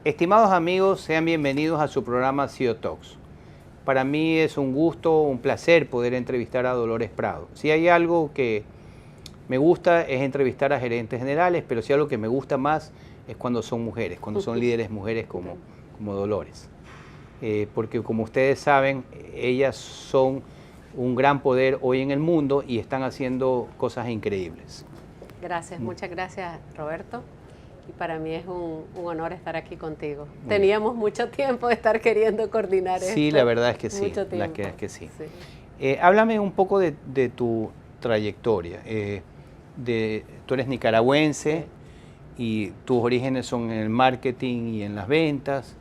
Estimados amigos, sean bienvenidos a su programa CEO Talks. Para mí es un gusto, un placer poder entrevistar a Dolores Prado. Si hay algo que me gusta es entrevistar a gerentes generales, pero si algo que me gusta más es cuando son mujeres, cuando son líderes mujeres como Dolores. Porque como ustedes saben, ellas son un gran poder hoy en el mundo y están haciendo cosas increíbles. Gracias, muchas gracias, Roberto. Y para mí es un honor estar aquí contigo. Teníamos mucho tiempo de estar queriendo coordinar esto. Sí, la verdad es que sí. Mucho tiempo. La verdad es que sí. Sí. Háblame un poco de tu trayectoria. Tú eres nicaragüense y tus orígenes son en el marketing y en las ventas,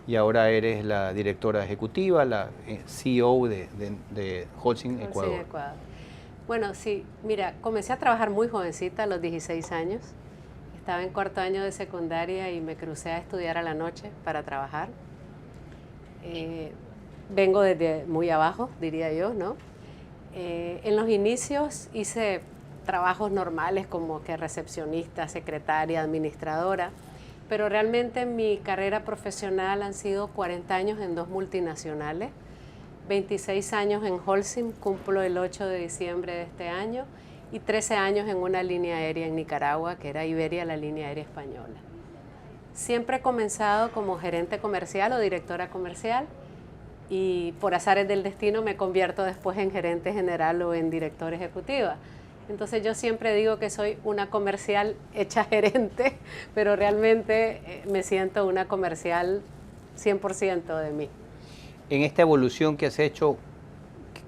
y ahora eres la directora ejecutiva, la CEO de Holcim Ecuador. Bueno, sí, mira, comencé a trabajar muy jovencita, a los 16 años. Estaba en cuarto año de secundaria y me crucé a estudiar a la noche para trabajar. Vengo desde muy abajo, diría yo, ¿no? En los inicios hice trabajos normales como que recepcionista, secretaria, administradora, pero realmente mi carrera profesional han sido 40 años en 2 multinacionales, 26 años en Holcim, cumplo el 8 de diciembre de este año, y 13 años en una línea aérea en Nicaragua, que era Iberia, la línea aérea española. Siempre he comenzado como gerente comercial o directora comercial, y por azares del destino me convierto después en gerente general o en directora ejecutiva. Entonces yo siempre digo que soy una comercial hecha gerente, pero realmente me siento una comercial 100% de mí. En esta evolución que has hecho,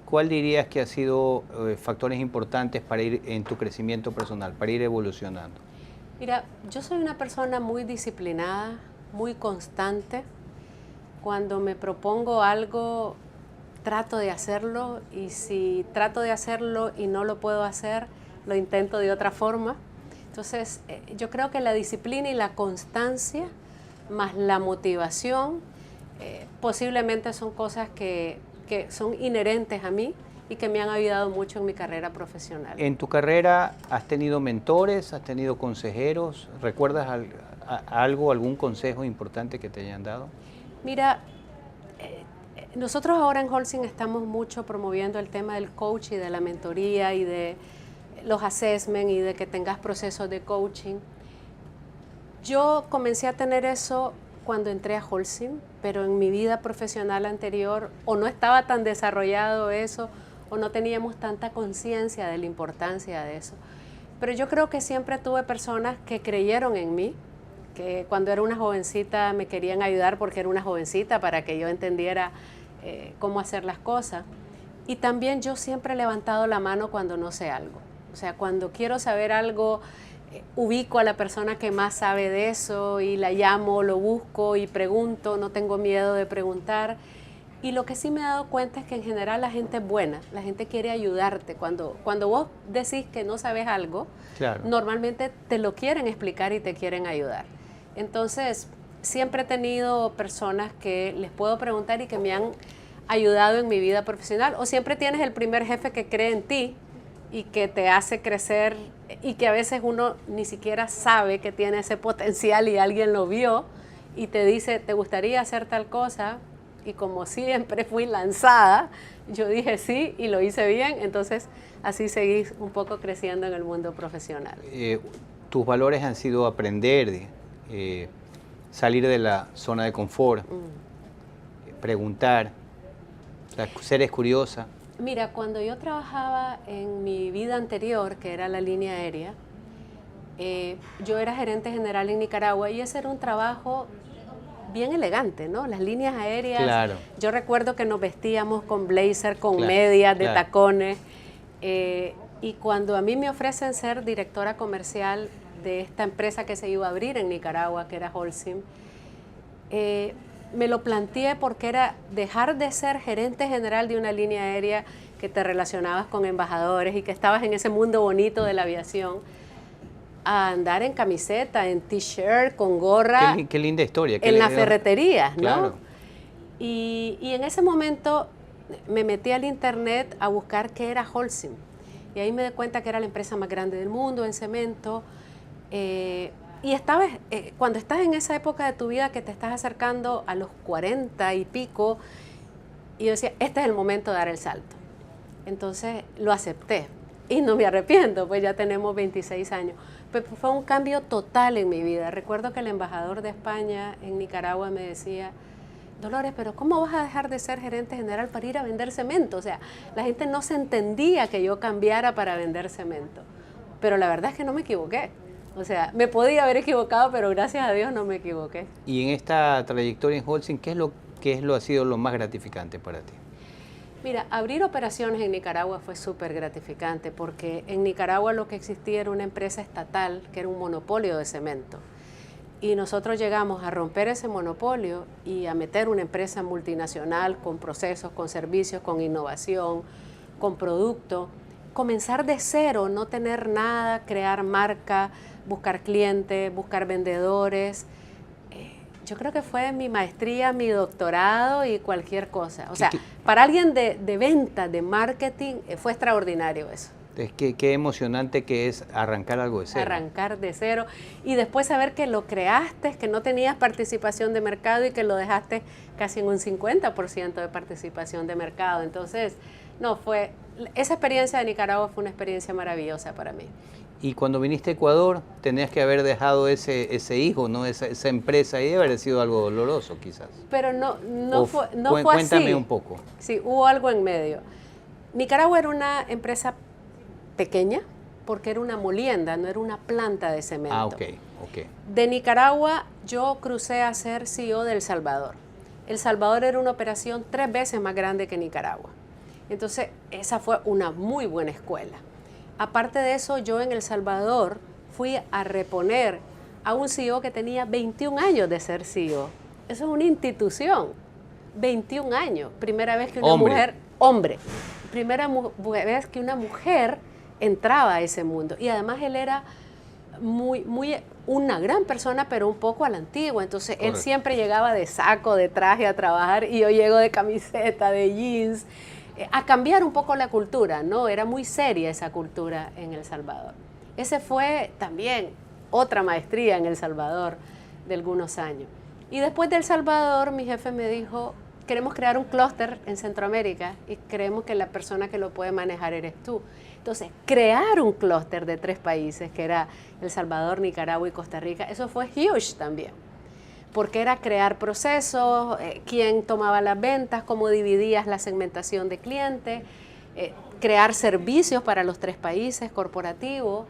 ¿cuál dirías que ha sido factores importantes para ir en tu crecimiento personal, para ir evolucionando? Mira, yo soy una persona muy disciplinada, muy constante. Cuando me propongo algo, trato de hacerlo, y si trato de hacerlo y no lo puedo hacer, lo intento de otra forma. Entonces, yo creo que la disciplina y la constancia, más la motivación, posiblemente son cosas que son inherentes a mí y que me han ayudado mucho en mi carrera profesional. ¿En tu carrera has tenido mentores, has tenido consejeros? ¿Recuerdas algún consejo importante que te hayan dado? Mira, nosotros ahora en Holcim estamos mucho promoviendo el tema del coach y de la mentoría y de los assessments y de que tengas procesos de coaching. Yo comencé a tener eso cuando entré a Holcim, pero en mi vida profesional anterior o no estaba tan desarrollado eso o no teníamos tanta conciencia de la importancia de eso. Pero yo creo que siempre tuve personas que creyeron en mí, que cuando era una jovencita me querían ayudar porque era una jovencita para que yo entendiera cómo hacer las cosas. Y también yo siempre he levantado la mano cuando no sé algo. O sea, cuando quiero saber algo, ubico a la persona que más sabe de eso y la llamo, lo busco y pregunto, no tengo miedo de preguntar. Y lo que sí me he dado cuenta es que en general la gente es buena, la gente quiere ayudarte. Cuando vos decís que no sabes algo, claro, normalmente te lo quieren explicar y te quieren ayudar. Entonces, siempre he tenido personas que les puedo preguntar y que me han ayudado en mi vida profesional. O siempre tienes el primer jefe que cree en ti y que te hace crecer y que a veces uno ni siquiera sabe que tiene ese potencial y alguien lo vio y te dice, ¿te gustaría hacer tal cosa? Y como siempre fui lanzada, yo dije sí y lo hice bien, entonces así seguí un poco creciendo en el mundo profesional. Tus valores han sido aprender, salir de la zona de confort, preguntar, o sea, ser curiosa. Mira, cuando yo trabajaba en mi vida anterior, que era la línea aérea, yo era gerente general en Nicaragua y ese era un trabajo bien elegante, ¿no? Las líneas aéreas, claro. Yo recuerdo que nos vestíamos con blazer, con claro, medias de claro, tacones, y cuando a mí me ofrecen ser directora comercial de esta empresa que se iba a abrir en Nicaragua, que era Holcim, me lo planteé porque era dejar de ser gerente general de una línea aérea que te relacionabas con embajadores y que estabas en ese mundo bonito de la aviación, a andar en camiseta, en t-shirt, con gorra. Qué linda historia. En las ferreterías, ¿no? Claro. Y en ese momento me metí al internet a buscar qué era Holcim. Y ahí me di cuenta que era la empresa más grande del mundo en cemento. Y cuando estás en esa época de tu vida que te estás acercando a los 40 y pico, y yo decía, este es el momento de dar el salto. Entonces lo acepté y no me arrepiento, pues ya tenemos 26 años. Pero fue un cambio total en mi vida. Recuerdo que el embajador de España en Nicaragua me decía, Dolores, pero ¿cómo vas a dejar de ser gerente general para ir a vender cemento? O sea, la gente no se entendía que yo cambiara para vender cemento. Pero la verdad es que no me equivoqué. O sea, me podía haber equivocado, pero gracias a Dios no me equivoqué. Y en esta trayectoria en Holcim, ¿qué ha sido lo más gratificante para ti? Mira, abrir operaciones en Nicaragua fue súper gratificante porque en Nicaragua lo que existía era una empresa estatal que era un monopolio de cemento. Y nosotros llegamos a romper ese monopolio y a meter una empresa multinacional con procesos, con servicios, con innovación, con producto. Comenzar de cero, no tener nada, crear marca, buscar clientes, buscar vendedores. Yo creo que fue mi maestría, mi doctorado y cualquier cosa. O sea, para alguien de venta, de marketing, fue extraordinario eso. Es que qué emocionante que es arrancar algo de cero. Arrancar de cero y después saber que lo creaste, que no tenías participación de mercado y que lo dejaste casi en un 50% de participación de mercado. Entonces, esa experiencia de Nicaragua fue una experiencia maravillosa para mí. Y cuando viniste a Ecuador, tenías que haber dejado ese hijo, ¿no? Esa empresa ahí, debe haber sido algo doloroso quizás. Pero no fue así. Cuéntame un poco. Sí, hubo algo en medio. Nicaragua era una empresa pequeña porque era una molienda, no era una planta de cemento. Ah, ok. De Nicaragua yo crucé a ser CEO de El Salvador. El Salvador era una operación 3 veces más grande que Nicaragua. Entonces, esa fue una muy buena escuela. Aparte de eso, yo en El Salvador fui a reponer a un CEO que tenía 21 años de ser CEO. Eso es una institución. 21 años. Primera vez que una mujer, primera vez que una mujer entraba a ese mundo. Y además él era una gran persona, pero un poco a la antigua. Entonces, él siempre llegaba de saco, de traje a trabajar, y yo llego de camiseta, de jeans, a cambiar un poco la cultura, ¿no? Era muy seria esa cultura en El Salvador. Ese fue también otra maestría en El Salvador de algunos años. Y después de El Salvador, mi jefe me dijo, queremos crear un clúster en Centroamérica y creemos que la persona que lo puede manejar eres tú. Entonces, crear un clúster de 3 países, que era El Salvador, Nicaragua y Costa Rica, eso fue huge también. Porque era crear procesos, quién tomaba las ventas, cómo dividías la segmentación de clientes, crear servicios para los 3 países corporativos.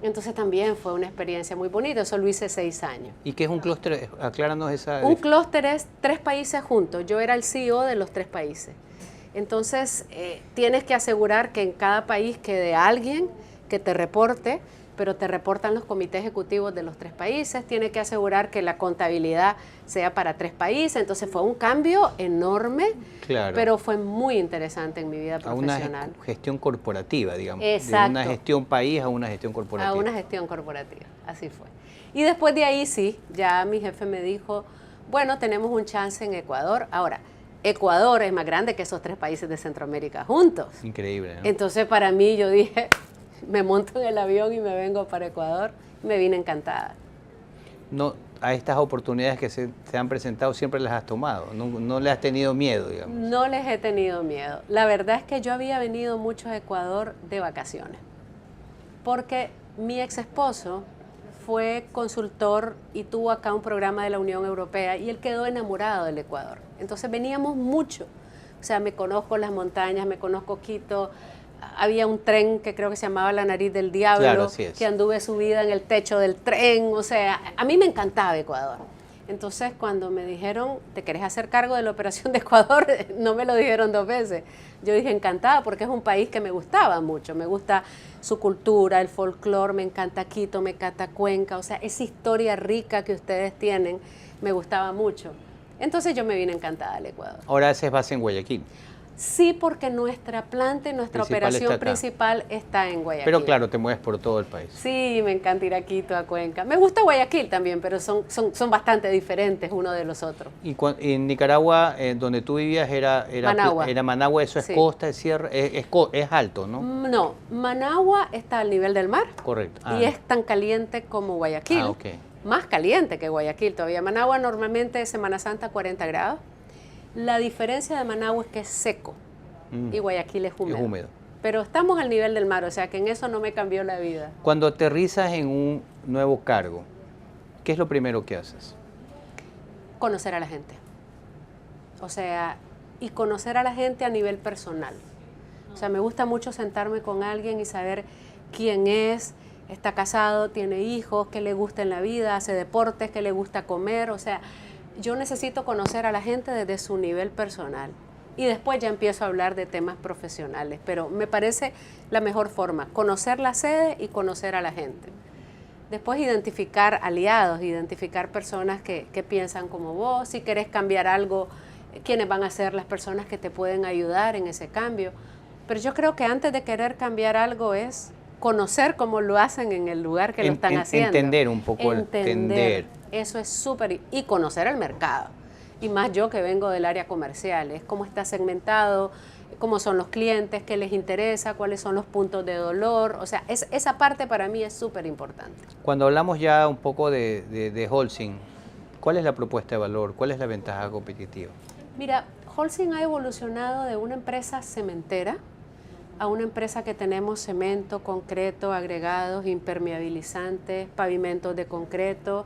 Entonces también fue una experiencia muy bonita, eso lo hice 6 años. ¿Y qué es un clúster? Acláranos esa... Un clúster es 3 países juntos, yo era el CEO de los 3 países. Entonces tienes que asegurar que en cada país quede alguien que te reporte, pero te reportan los comités ejecutivos de los 3 países, tiene que asegurar que la contabilidad sea para 3 países, entonces fue un cambio enorme, claro, pero fue muy interesante en mi vida profesional. A una gestión corporativa, digamos. Exacto. De una gestión país a una gestión corporativa. A una gestión corporativa, así fue. Y después de ahí sí, ya mi jefe me dijo, bueno, tenemos un chance en Ecuador. Ahora, Ecuador es más grande que esos 3 países de Centroamérica juntos. Increíble, ¿no? Entonces para mí yo dije, me monto en el avión y me vengo para Ecuador. Me vine encantada. No, a estas oportunidades que se han presentado siempre las has tomado, no le has tenido miedo, digamos. No les he tenido miedo. La verdad es que yo había venido mucho a Ecuador de vacaciones, porque mi ex esposo fue consultor y tuvo acá un programa de la Unión Europea y él quedó enamorado del Ecuador. Entonces veníamos mucho. O sea, me conozco las montañas, me conozco Quito. Había un tren que creo que se llamaba La Nariz del Diablo, claro, que anduve subida en el techo del tren. O sea, a mí me encantaba Ecuador. Entonces, cuando me dijeron, ¿te querés hacer cargo de la operación de Ecuador? No me lo dijeron 2 veces. Yo dije, encantada, porque es un país que me gustaba mucho. Me gusta su cultura, el folclore, me encanta Quito, me encanta Cuenca. O sea, esa historia rica que ustedes tienen, me gustaba mucho. Entonces, yo me vine encantada al Ecuador. Ahora haces base en Guayaquil. Sí, porque nuestra planta y nuestra operación principal está en Guayaquil. Pero claro, te mueves por todo el país. Sí, me encanta ir a Quito, a Cuenca. Me gusta Guayaquil también, pero son bastante diferentes uno de los otros. Y en Nicaragua, donde tú vivías, era Managua, eso es sí. Costa, es sierra, es alto, ¿no? No, Managua está al nivel del mar. Correcto. Y es tan caliente como Guayaquil. Ah, ok. más caliente que Guayaquil todavía. Managua normalmente Semana Santa 40 grados. La diferencia de Managua es que es seco y Guayaquil es húmedo. Es húmedo. Pero estamos al nivel del mar, o sea que en eso no me cambió la vida. Cuando aterrizas en un nuevo cargo, ¿qué es lo primero que haces? Conocer a la gente. O sea, y conocer a la gente a nivel personal. O sea, me gusta mucho sentarme con alguien y saber quién es, está casado, tiene hijos, qué le gusta en la vida, hace deportes, qué le gusta comer. O sea, yo necesito conocer a la gente desde su nivel personal. Y después ya empiezo a hablar de temas profesionales. Pero me parece la mejor forma, conocer la sede y conocer a la gente. Después identificar aliados, identificar personas que piensan como vos. Si querés cambiar algo, quiénes van a ser las personas que te pueden ayudar en ese cambio. Pero yo creo que antes de querer cambiar algo es conocer cómo lo hacen en el lugar que lo están haciendo. Entender un poco, entender. Eso es súper, y conocer el mercado. Y más yo que vengo del área comercial, es cómo está segmentado, cómo son los clientes, qué les interesa, cuáles son los puntos de dolor. O sea, esa parte para mí es súper importante. Cuando hablamos ya un poco de Holcim, ¿cuál es la propuesta de valor? ¿Cuál es la ventaja competitiva? Mira, Holcim ha evolucionado de una empresa cementera a una empresa que tenemos cemento, concreto, agregados, impermeabilizantes, pavimentos de concreto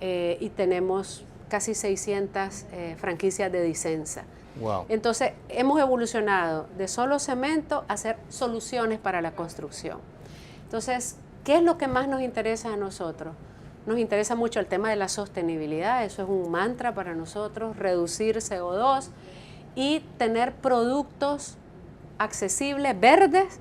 y tenemos casi 600 franquicias de Disensa. Wow. Entonces, hemos evolucionado de solo cemento a hacer soluciones para la construcción. Entonces, ¿qué es lo que más nos interesa a nosotros? Nos interesa mucho el tema de la sostenibilidad, eso es un mantra para nosotros, reducir CO2 y tener productos accesibles, verdes,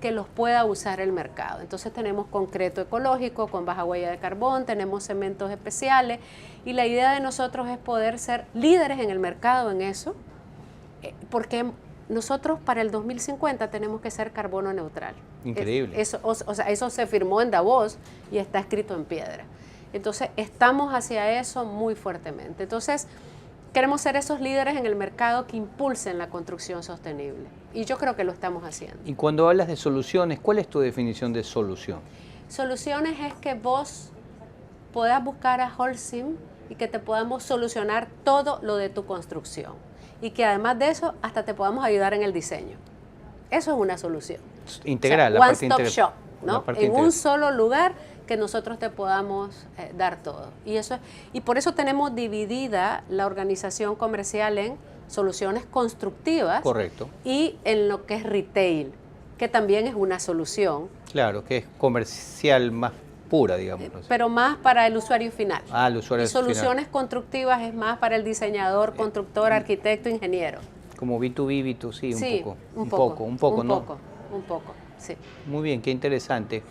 que los pueda usar el mercado. Entonces tenemos concreto ecológico con baja huella de carbón, tenemos cementos especiales y la idea de nosotros es poder ser líderes en el mercado en eso, porque nosotros para el 2050 tenemos que ser carbono neutral. Increíble. Eso se firmó en Davos y está escrito en piedra. Entonces estamos hacia eso muy fuertemente. Entonces queremos ser esos líderes en el mercado que impulsen la construcción sostenible. Y yo creo que lo estamos haciendo. Y cuando hablas de soluciones, ¿cuál es tu definición de solución? Soluciones es que vos puedas buscar a Holcim y que te podamos solucionar todo lo de tu construcción. Y que además de eso, hasta te podamos ayudar en el diseño. Eso es una solución. Integral, o sea, one stop shop, ¿no? En un solo lugar que nosotros te podamos dar todo. Y por eso tenemos dividida la organización comercial en soluciones constructivas. Correcto. Y en lo que es retail, que también es una solución. Claro, que es comercial más pura, digamos. Pero más para el usuario final. Ah, el usuario final. Y soluciones constructivas es más para el diseñador, constructor, arquitecto, ingeniero. Como B2B, B2C, sí, un poco, ¿no? Un poco, sí. Muy bien, qué interesante.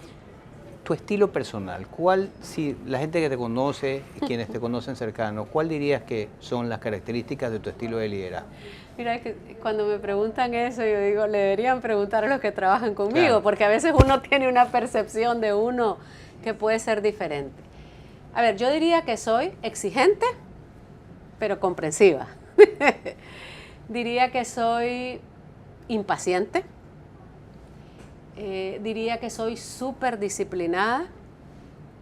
Tu estilo personal, ¿cuál, si la gente que te conoce, quienes te conocen cercano, cuál dirías que son las características de tu estilo de liderazgo? Mira, que cuando me preguntan eso, yo digo, le deberían preguntar a los que trabajan conmigo, claro, porque a veces uno tiene una percepción de uno que puede ser diferente. A ver, yo diría que soy exigente, pero comprensiva. Diría que soy impaciente. Diría que soy súper disciplinada,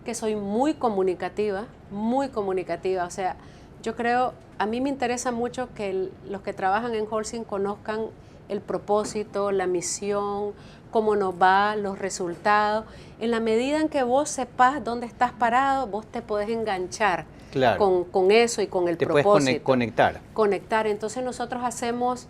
que soy muy comunicativa, o sea, yo creo, a mí me interesa mucho que los que trabajan en Holcim conozcan el propósito, la misión, cómo nos va, los resultados. En la medida en que vos sepas dónde estás parado, vos te podés enganchar claro, con eso y con el propósito. Te puedes conectar. Conectar, entonces nosotros hacemos...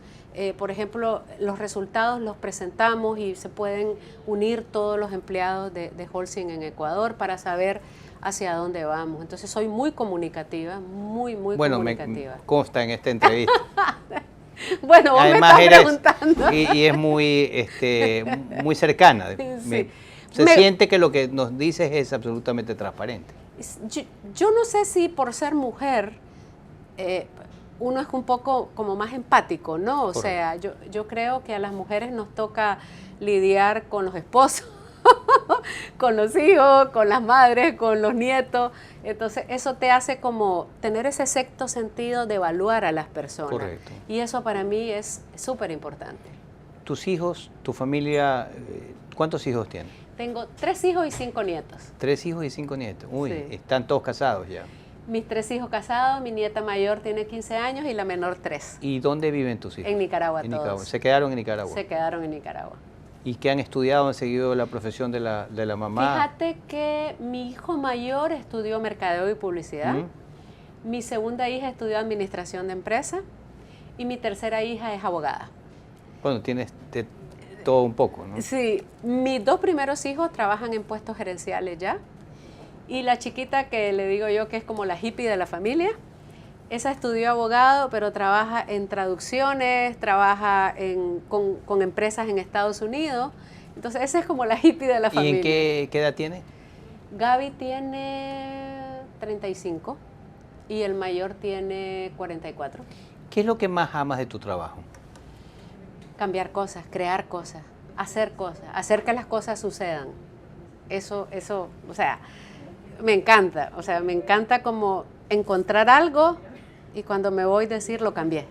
por ejemplo, los resultados los presentamos y se pueden unir todos los empleados de Holcim en Ecuador para saber hacia dónde vamos. Entonces soy muy comunicativa, muy comunicativa. Me consta en esta entrevista. Bueno, vos además me estás preguntando. Y es muy cercana. Sí. Se siente que lo que nos dices es absolutamente transparente. Yo no sé si por ser mujer... uno es un poco como más empático, ¿no? O sea, yo creo que a las mujeres nos toca lidiar con los esposos, con los hijos, con las madres, con los nietos. Entonces, eso te hace como tener ese sexto sentido de evaluar a las personas. Correcto. Y eso para mí es súper importante. ¿Tus hijos, tu familia, cuántos hijos tienes? Tengo 3 hijos y 5 nietos. 3 hijos y 5 nietos. Uy, Sí. están todos casados ya. Mis 3 hijos casados, mi nieta mayor tiene 15 años y la menor 3. ¿Y dónde viven tus hijos? En Nicaragua En todos. Nicaragua. Se quedaron en Nicaragua. Se quedaron en Nicaragua. ¿Y qué han estudiado? ¿Han seguido la profesión de la mamá? Fíjate que mi hijo mayor estudió mercadeo y publicidad. Mi segunda hija estudió administración de empresa. Y mi tercera hija es abogada. Bueno, tienes todo un poco, ¿no? Sí, mis 2 primeros hijos trabajan en puestos gerenciales ya. Y la chiquita que le digo yo que es como la hippie de la familia, esa estudió abogado, pero trabaja en traducciones, trabaja con empresas en Estados Unidos. Entonces esa es como la hippie de la familia. ¿Y en qué edad tiene? Gaby tiene 35 y el mayor tiene 44. ¿Qué es lo que más amas de tu trabajo? Cambiar cosas, crear cosas, hacer que las cosas sucedan. Eso, o sea, me encanta. O sea, me encanta como encontrar algo y cuando me voy decir lo cambié.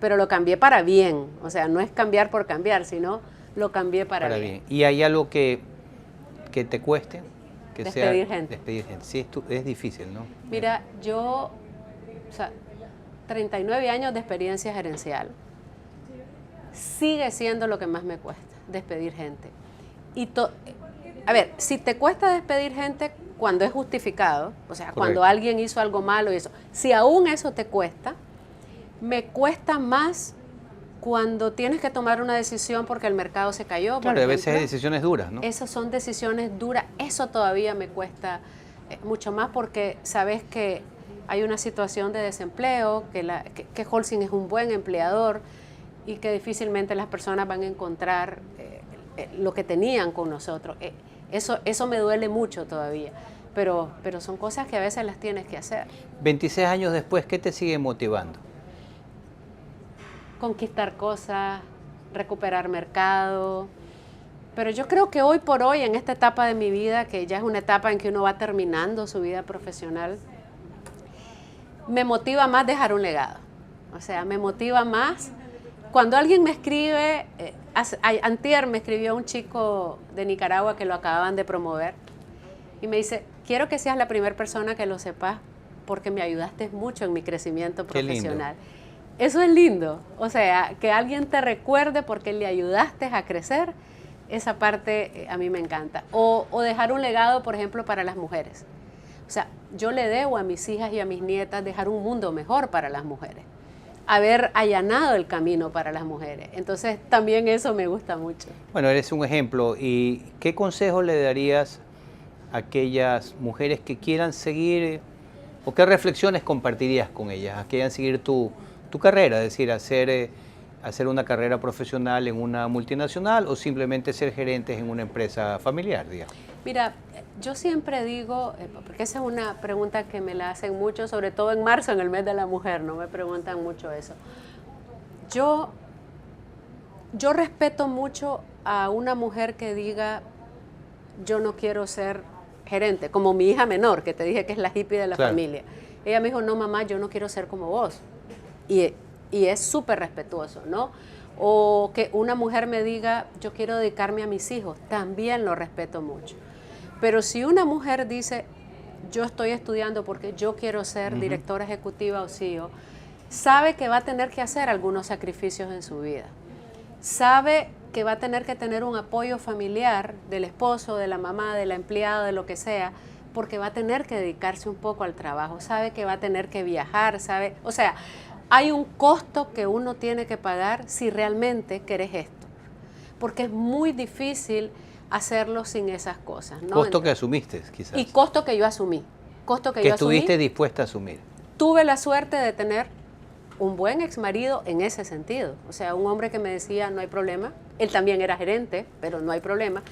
Pero lo cambié para bien. O sea, no es cambiar por cambiar, sino lo cambié para bien. ¿Y hay algo que te cueste? Que Despedir sea, gente. Despedir gente. Sí, es difícil, ¿no? Mira, yo, o sea, 39 años de experiencia gerencial. Sigue siendo lo que más me cuesta, despedir gente. A ver, si te cuesta despedir gente cuando es justificado, o sea, Correcto. cuando alguien hizo algo malo y eso, si aún eso te cuesta, me cuesta más cuando tienes que tomar una decisión porque el mercado se cayó. por Claro, a veces hay ejemplo. decisiones duras, ¿no? Esas son decisiones duras, eso todavía me cuesta mucho más porque sabes que hay una situación de desempleo, que Holcim es un buen empleador y que difícilmente las personas van a encontrar lo que tenían con nosotros. Eso me duele mucho todavía, pero son cosas que a veces las tienes que hacer. 26 años después, ¿qué te sigue motivando? Conquistar cosas, recuperar mercado. Pero yo creo que hoy por hoy, en esta etapa de mi vida, que ya es una etapa en que uno va terminando su vida profesional, me motiva más dejar un legado. O sea, me motiva más cuando alguien me escribe, antier me escribió un chico de Nicaragua que lo acababan de promover y me dice, quiero que seas la primera persona que lo sepas porque me ayudaste mucho en mi crecimiento profesional. Qué lindo. Eso es lindo, o sea, que alguien te recuerde porque le ayudaste a crecer, esa parte a mí me encanta. O dejar un legado, por ejemplo, para las mujeres. O sea, yo le debo a mis hijas y a mis nietas dejar un mundo mejor para las mujeres, haber allanado el camino para las mujeres. Entonces, también eso me gusta mucho. Bueno, eres un ejemplo. ¿Y qué consejo le darías a aquellas mujeres que quieran seguir, o qué reflexiones compartirías con ellas, a que quieran seguir tu carrera, es decir, hacer una carrera profesional en una multinacional o simplemente ser gerentes en una empresa familiar, digamos? Mira, yo siempre digo, porque esa es una pregunta que me la hacen mucho, sobre todo en marzo, en el mes de la mujer, no me preguntan mucho eso. Yo respeto mucho a una mujer que diga, yo no quiero ser gerente, como mi hija menor, que te dije que es la hippie de la Claro. familia. Ella me dijo, no mamá, yo no quiero ser como vos. Y es súper respetuoso, ¿no? O que una mujer me diga, yo quiero dedicarme a mis hijos, también lo respeto mucho. Pero si una mujer dice, yo estoy estudiando porque yo quiero ser directora ejecutiva o CEO, sabe que va a tener que hacer algunos sacrificios en su vida. Sabe que va a tener que tener un apoyo familiar del esposo, de la mamá, de la empleada, de lo que sea, porque va a tener que dedicarse un poco al trabajo. Sabe que va a tener que viajar, sabe, o sea, hay un costo que uno tiene que pagar si realmente querés esto, porque es muy difícil hacerlo sin esas cosas, ¿no? Costo que asumiste, quizás. Y costo que yo asumí. Costo que que yo asumí. estuviste dispuesta a asumir. Tuve la suerte de tener un buen exmarido en ese sentido. O sea, un hombre que me decía, no hay problema. Él también era gerente, pero no hay problema.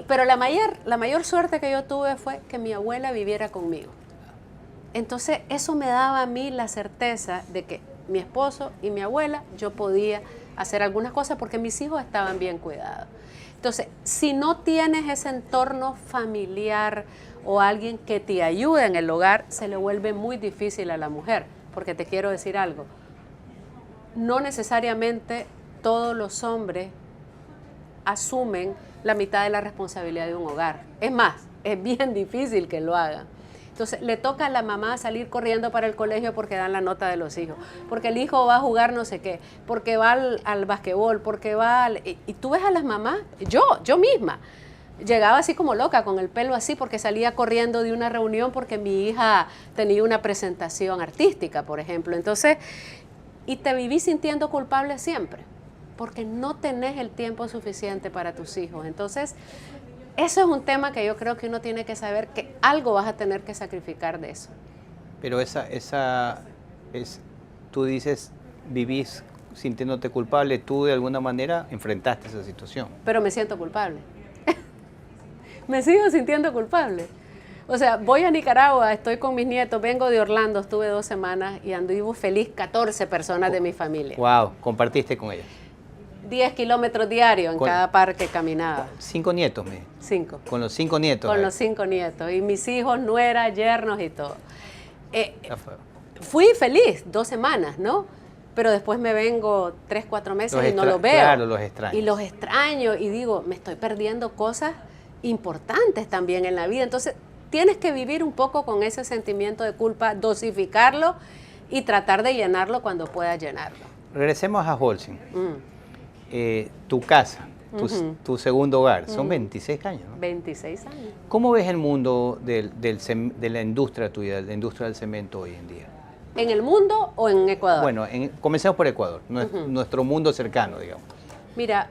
Pero la mayor suerte que yo tuve fue que mi abuela viviera conmigo. Entonces, eso me daba a mí la certeza de que mi esposo y mi abuela, yo podía hacer algunas cosas porque mis hijos estaban bien cuidados. Entonces, si no tienes ese entorno familiar o alguien que te ayude en el hogar, se le vuelve muy difícil a la mujer. Porque te quiero decir algo, no necesariamente todos los hombres asumen la mitad de la responsabilidad de un hogar. Es más, es bien difícil que lo hagan. Entonces, le toca a la mamá salir corriendo para el colegio porque dan la nota de los hijos, porque el hijo va a jugar no sé qué, porque va al basquetbol, porque va y tú ves a las mamás, yo misma, llegaba así como loca, con el pelo así, porque salía corriendo de una reunión porque mi hija tenía una presentación artística, por ejemplo. Entonces, y te viví sintiendo culpable siempre, porque no tenés el tiempo suficiente para tus hijos. Entonces, eso es un tema que yo creo que uno tiene que saber que algo vas a tener que sacrificar de eso. Pero tú dices, vivís sintiéndote culpable, tú de alguna manera enfrentaste esa situación. Pero me siento culpable. Me sigo sintiendo culpable. O sea, voy a Nicaragua, estoy con mis nietos, vengo de Orlando, estuve 2 semanas y anduve feliz 14 personas de mi familia. Wow, compartiste con ellas. 10 kilómetros diarios en cada parque caminaba. 5 nietos, 5. Con los 5 nietos. Con los 5 nietos. Y mis hijos, nueras, yernos y todo. Fui feliz 2 semanas, ¿no? Pero después me vengo 3, 4 meses y no los veo. Claro, los extraño. Y los extraño y digo, me estoy perdiendo cosas importantes también en la vida. Entonces, tienes que vivir un poco con ese sentimiento de culpa, dosificarlo y tratar de llenarlo cuando puedas llenarlo. Regresemos a Holcim. Tu casa, tu segundo hogar, son 26 años, ¿no? 26 años. ¿Cómo ves el mundo de la industria tuya, de la industria del cemento hoy en día? ¿En el mundo o en Ecuador? Bueno, comencemos por Ecuador, nuestro mundo cercano, digamos. Mira,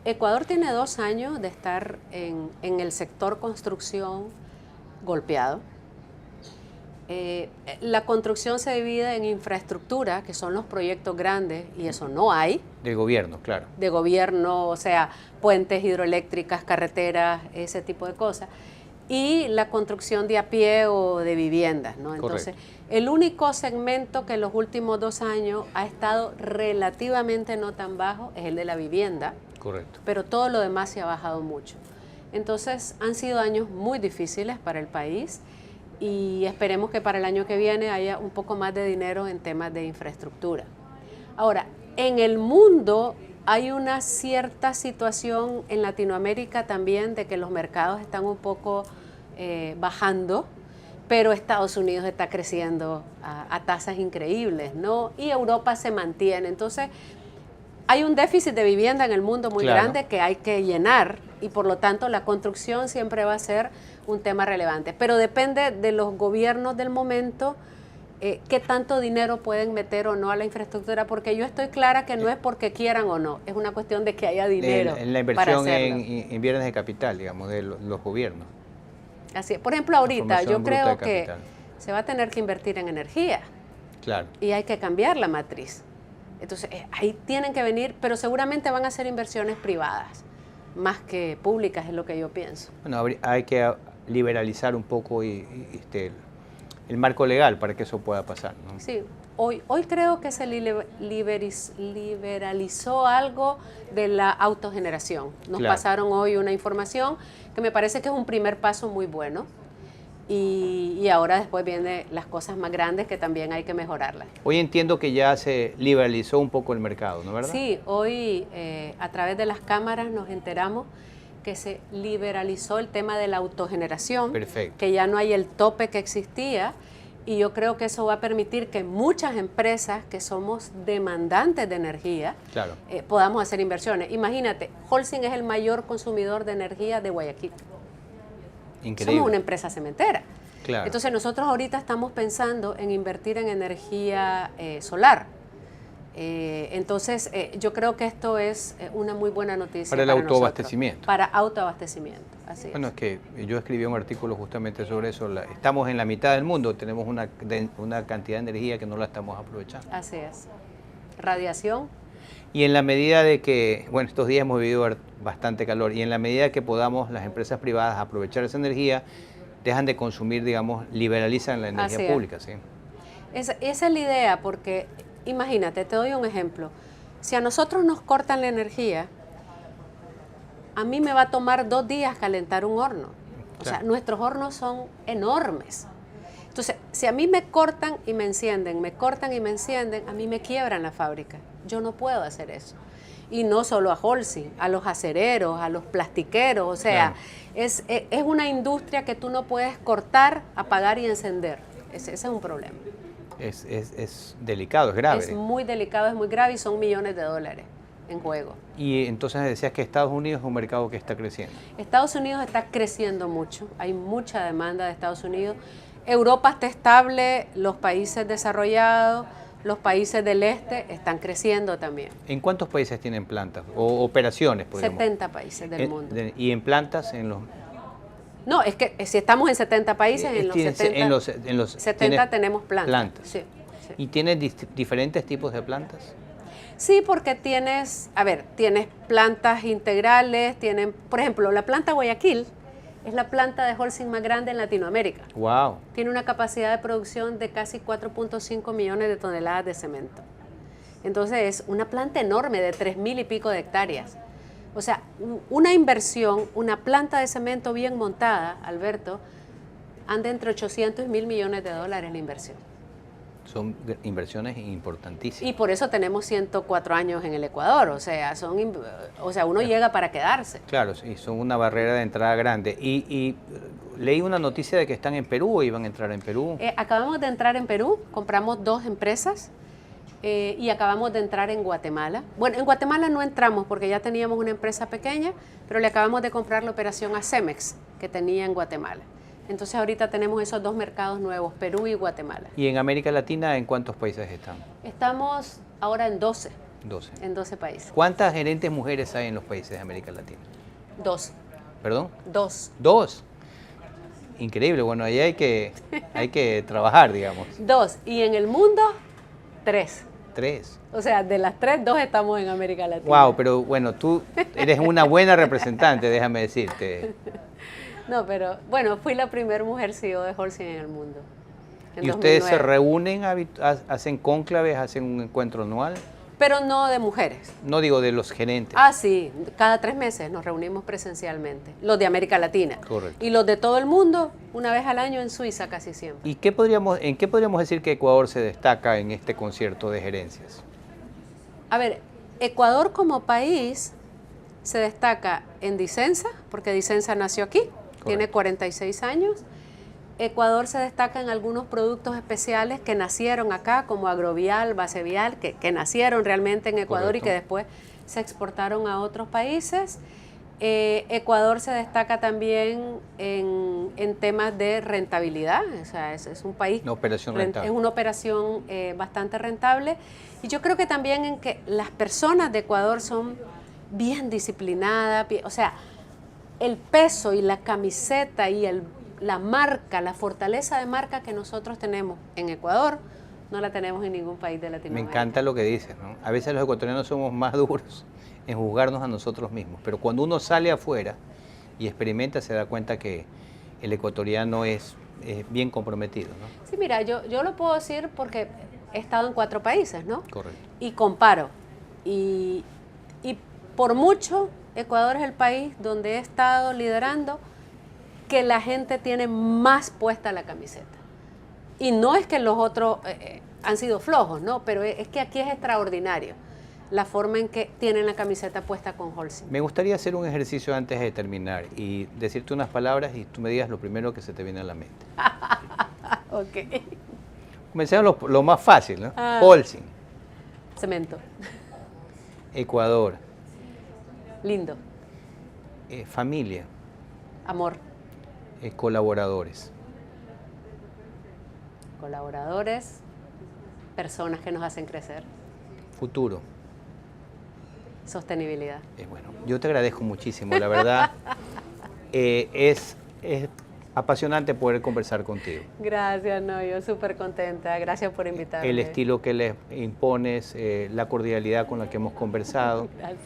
Ecuador tiene 2 años de estar en el sector construcción golpeado. La construcción se divide en infraestructura, que son los proyectos grandes, y eso no hay. Del gobierno, claro. De gobierno, o sea, puentes hidroeléctricas, carreteras, ese tipo de cosas. Y la construcción de a pie o de viviendas, ¿no? Entonces, el único segmento que en los últimos 2 años ha estado relativamente no tan bajo es el de la vivienda. Correcto. Pero todo lo demás se ha bajado mucho. Entonces, han sido años muy difíciles para el país y esperemos que para el año que viene haya un poco más de dinero en temas de infraestructura. Ahora, en el mundo hay una cierta situación en Latinoamérica también de que los mercados están un poco bajando, pero Estados Unidos está creciendo a tasas increíbles, ¿no? Y Europa se mantiene. Entonces, hay un déficit de vivienda en el mundo muy grande que hay que llenar y por lo tanto la construcción siempre va a ser un tema relevante. Pero depende de los gobiernos del momento qué tanto dinero pueden meter o no a la infraestructura, porque yo estoy clara que no es porque quieran o no, es una cuestión de que haya dinero en la inversión en bienes de capital, digamos, de los gobiernos. Así es. Por ejemplo, ahorita yo creo que se va a tener que invertir en energía. Claro. Y hay que cambiar la matriz. Entonces, ahí tienen que venir, pero seguramente van a ser inversiones privadas, más que públicas, es lo que yo pienso. Bueno, hay que liberalizar un poco el marco legal para que eso pueda pasar, ¿no? Sí, hoy creo que se liberalizó algo de la autogeneración. Nos pasaron hoy una información que me parece que es un primer paso muy bueno. Y ahora después vienen las cosas más grandes que también hay que mejorarlas. Hoy entiendo que ya se liberalizó un poco el mercado, ¿no es verdad? Sí, hoy a través de las cámaras nos enteramos que se liberalizó el tema de la autogeneración. Perfecto. Que ya no hay el tope que existía y yo creo que eso va a permitir que muchas empresas que somos demandantes de energía podamos hacer inversiones. Imagínate, Holcim es el mayor consumidor de energía de Guayaquil. Increíble. Somos una empresa cementera. Claro. Entonces nosotros ahorita estamos pensando en invertir en energía solar. Entonces yo creo que esto es una muy buena noticia para el autoabastecimiento. Para autoabastecimiento, así es. Bueno, es que yo escribí un artículo justamente sobre eso. Estamos en la mitad del mundo, tenemos una cantidad de energía que no la estamos aprovechando. Así es. Radiación. Y en la medida de que, bueno, estos días hemos vivido bastante calor, y en la medida que podamos las empresas privadas aprovechar esa energía, dejan de consumir, digamos, liberalizan la energía pública, ¿sí? Esa es la idea, porque imagínate, te doy un ejemplo. Si a nosotros nos cortan la energía, a mí me va a tomar 2 días calentar un horno. O sea, nuestros hornos son enormes. Entonces, si a mí me cortan y me encienden, a mí me quiebran la fábrica. Yo no puedo hacer eso. Y no solo a Holcim, a los acereros, a los plastiqueros, o sea, es una industria que tú no puedes cortar, apagar y encender. Ese es un problema. Es delicado, es grave. Es muy delicado, es muy grave y son millones de dólares en juego. Y entonces decías que Estados Unidos es un mercado que está creciendo. Estados Unidos está creciendo mucho, hay mucha demanda de Estados Unidos. Europa está estable, los países desarrollados, los países del este están creciendo también. ¿En cuántos países tienen plantas o operaciones? 70 países del mundo. ¿Y en plantas? En los... No, es que si estamos en 70 países, en los 70 tenemos plantas. Sí, sí. ¿Y tienes diferentes tipos de plantas? Sí, porque tienes plantas integrales, por ejemplo, la planta Guayaquil es la planta de Holcim más grande en Latinoamérica. Wow. Tiene una capacidad de producción de casi 4.5 millones de toneladas de cemento. Entonces es una planta enorme de 3.000 y pico de hectáreas. O sea, una inversión, una planta de cemento bien montada, Alberto, anda entre 800 y 1.000 millones de dólares la inversión. Son inversiones importantísimas. Y por eso tenemos 104 años en el Ecuador, o sea, uno llega para quedarse. Claro, sí, son una barrera de entrada grande. Y leí una noticia de que están en Perú o iban a entrar en Perú. Acabamos de entrar en Perú, compramos 2 empresas y acabamos de entrar en Guatemala. Bueno, en Guatemala no entramos porque ya teníamos una empresa pequeña, pero le acabamos de comprar la operación a Cemex que tenía en Guatemala. Entonces ahorita tenemos esos 2 mercados nuevos, Perú y Guatemala. ¿Y en América Latina en cuántos países están? Estamos ahora en 12. 12. En 12 países. ¿Cuántas gerentes mujeres hay en los países de América Latina? 2. ¿Perdón? 2. 2. Increíble, bueno, ahí hay que trabajar, digamos. 2. Y en el mundo, 3. 3. O sea, de las 3, 2 estamos en América Latina. Wow, pero bueno, tú eres una buena representante, déjame decirte. No, pero bueno, fui la primera mujer CEO de Holcim en el mundo. ¿Y ustedes se reúnen, hacen cónclaves, hacen un encuentro anual? Pero no de mujeres. No digo de los gerentes. Ah, sí, cada 3 meses nos reunimos presencialmente, los de América Latina. Correcto. Y los de todo el mundo, una vez al año en Suiza casi siempre. ¿Y en qué podríamos decir que Ecuador se destaca en este concierto de gerencias? A ver, Ecuador como país se destaca en Disensa, porque Disensa nació aquí. Correcto. Tiene 46 años. Ecuador se destaca en algunos productos especiales que nacieron acá, como Agrovial, Basevial, que nacieron realmente en Ecuador. Correcto. Y que después se exportaron a otros países. Ecuador se destaca también en temas de rentabilidad, o sea, es un país, una operación rentable. Es una operación bastante rentable. Y yo creo que también en que las personas de Ecuador son bien disciplinadas, o sea, el peso y la camiseta y la marca, la fortaleza de marca que nosotros tenemos en Ecuador, no la tenemos en ningún país de Latinoamérica. Me encanta lo que dices, ¿no? A veces los ecuatorianos somos más duros en juzgarnos a nosotros mismos, pero cuando uno sale afuera y experimenta se da cuenta que el ecuatoriano es bien comprometido, ¿no? Sí, mira, yo lo puedo decir porque he estado en 4 países, ¿no? Correcto. Y comparo. Y por mucho, Ecuador es el país donde he estado liderando que la gente tiene más puesta la camiseta. Y no es que los otros han sido flojos, ¿no? Pero es que aquí es extraordinario la forma en que tienen la camiseta puesta con Holcim. Me gustaría hacer un ejercicio antes de terminar y decirte unas palabras y tú me digas lo primero que se te viene a la mente. Ok. Comencemos lo más fácil, ¿no? Holcim. Cemento. Ecuador. Lindo. Familia. Amor. Colaboradores. Colaboradores. Personas que nos hacen crecer. Futuro. Sostenibilidad. Bueno, yo te agradezco muchísimo, la verdad. Es apasionante poder conversar contigo. Gracias, no, yo súper contenta. Gracias por invitarme. El estilo que les impones, la cordialidad con la que hemos conversado. Gracias.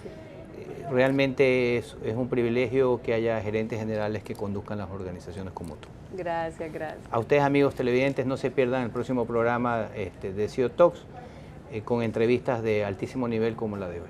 Realmente es un privilegio que haya gerentes generales que conduzcan las organizaciones como tú. Gracias, gracias. A ustedes, amigos televidentes, no se pierdan el próximo programa de CEO Talks con entrevistas de altísimo nivel como la de hoy.